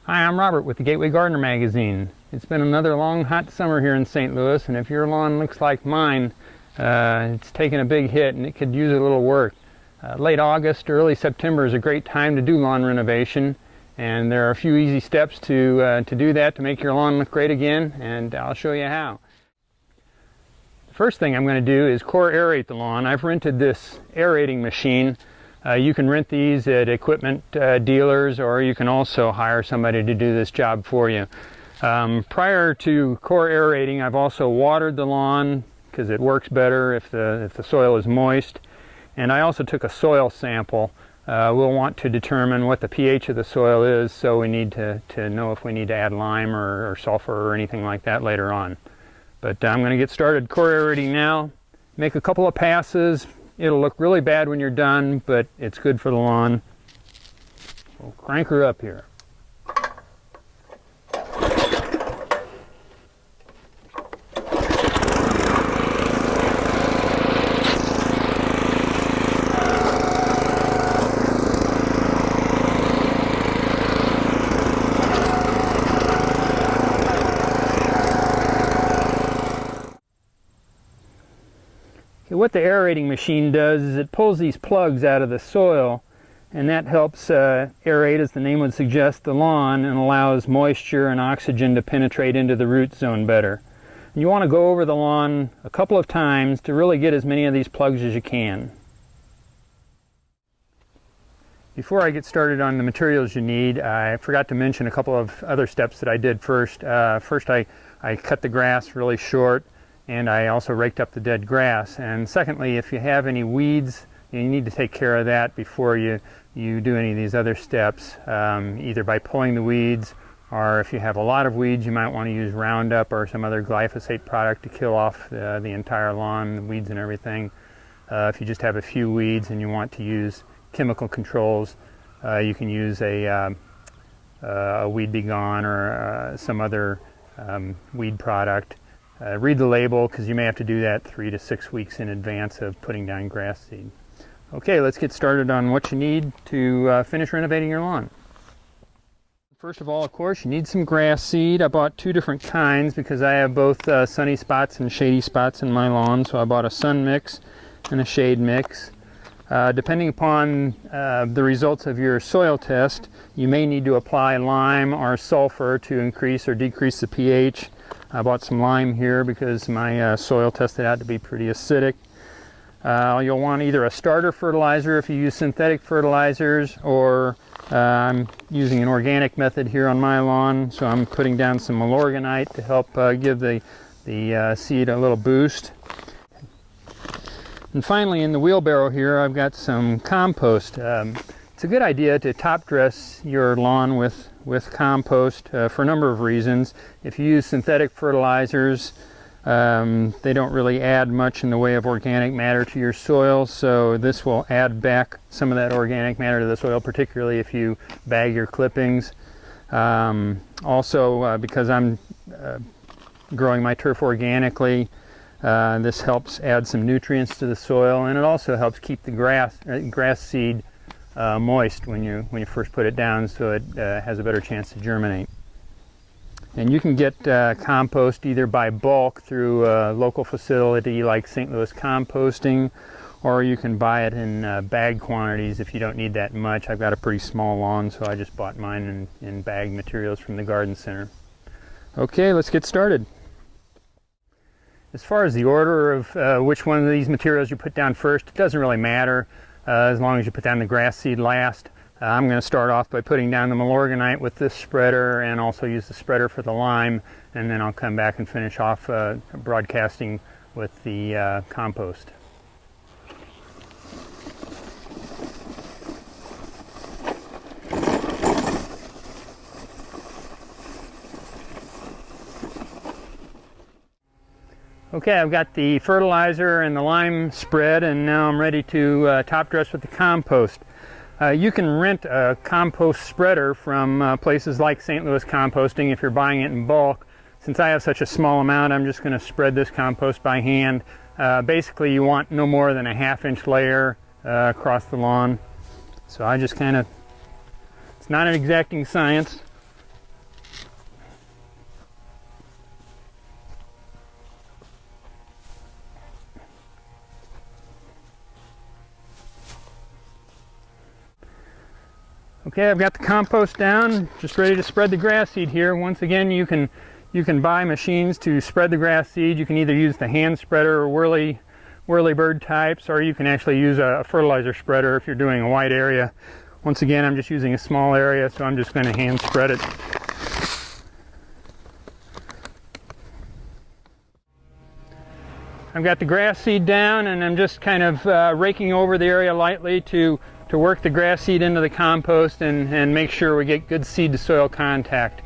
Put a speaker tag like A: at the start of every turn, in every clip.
A: Hi, I'm Robert with the Gateway Gardener magazine. It's been another long hot summer here in St. Louis, and if your lawn looks like mine, it's taken a big hit and it could use a little work. Late August, early September is a great time to do lawn renovation, and there are a few easy steps to do that to make your lawn look great again, and I'll show you how. The first thing I'm going to do is core aerate the lawn. I've rented this aerating machine. You can rent these at equipment dealers, or you can also hire somebody to do this job for you. Prior to core aerating, I've also watered the lawn because it works better if the soil is moist. And I also took a soil sample. We'll want to determine what the pH of the soil is, so we need to know if we need to add lime or sulfur or anything like that later on. But I'm going to get started core aerating now. Make a couple of passes. It'll look really bad when you're done, but it's good for the lawn. We'll crank her up here. What the aerating machine does is it pulls these plugs out of the soil, and that helps aerate, as the name would suggest, the lawn, and allows moisture and oxygen to penetrate into the root zone better. And you want to go over the lawn a couple of times to really get as many of these plugs as you can. Before I get started on the materials you need, I forgot to mention a couple of other steps that I did first. First, I cut the grass really short, and I also raked up the dead grass. And secondly, if you have any weeds, you need to take care of that before you do any of these other steps, either by pulling the weeds, or if you have a lot of weeds, you might want to use Roundup or some other glyphosate product to kill off the entire lawn, the weeds and everything. If you just have a few weeds and you want to use chemical controls, you can use a Weed B Gone or some other weed product. Read the label, because you may have to do that 3 to 6 weeks in advance of putting down grass seed. Okay, let's get started on what you need to finish renovating your lawn. First of all, of course, you need some grass seed. I bought 2 different kinds because I have both sunny spots and shady spots in my lawn, so I bought a sun mix and a shade mix. Depending upon the results of your soil test, you may need to apply lime or sulfur to increase or decrease the pH. I bought some lime here because my soil tested out to be pretty acidic. You'll want either a starter fertilizer if you use synthetic fertilizers, or I'm using an organic method here on my lawn, so I'm putting down some Milorganite to help give the seed a little boost. And finally, in the wheelbarrow here, I've got some compost. It's a good idea to top dress your lawn with compost for a number of reasons. If you use synthetic fertilizers, they don't really add much in the way of organic matter to your soil, so this will add back some of that organic matter to the soil, particularly if you bag your clippings. Also, because I'm growing my turf organically, this helps add some nutrients to the soil, and it also helps keep the grass seed moist when you first put it down, so it has a better chance to germinate. And you can get compost either by bulk through a local facility like St. Louis Composting, or you can buy it in bag quantities if you don't need that much. I've got a pretty small lawn, so I just bought mine in bag materials from the garden center. Okay, let's get started. As far as the order of which one of these materials you put down first, it doesn't really matter. As long as you put down the grass seed last. I'm going to start off by putting down the Milorganite with this spreader, and also use the spreader for the lime, and then I'll come back and finish off broadcasting with the compost. Okay, I've got the fertilizer and the lime spread, and now I'm ready to top dress with the compost. You can rent a compost spreader from places like St. Louis Composting if you're buying it in bulk. Since I have such a small amount, I'm just going to spread this compost by hand. Basically, you want no more than a ½ inch layer across the lawn. So I just kind of, it's not an exacting science. Okay, I've got the compost down, just ready to spread the grass seed here. Once again, you can buy machines to spread the grass seed. You can either use the hand spreader or whirly-bird types, or you can actually use a fertilizer spreader if you're doing a wide area. Once again, I'm just using a small area, so I'm just going to hand spread it. I've got the grass seed down, and I'm just kind of raking over the area lightly to work the grass seed into the compost and make sure we get good seed to soil contact.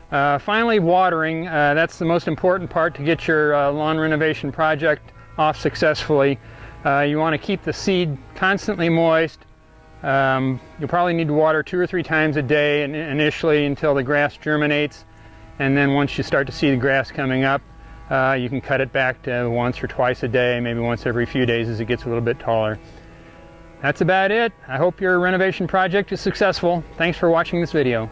A: Finally, watering. That's the most important part to get your lawn renovation project off successfully. You want to keep the seed constantly moist. You'll probably need to water 2 or 3 times a day initially until the grass germinates, and then once you start to see the grass coming up, you can cut it back to once or twice a day, maybe once every few days as it gets a little bit taller. That's about it. I hope your renovation project is successful. Thanks for watching this video.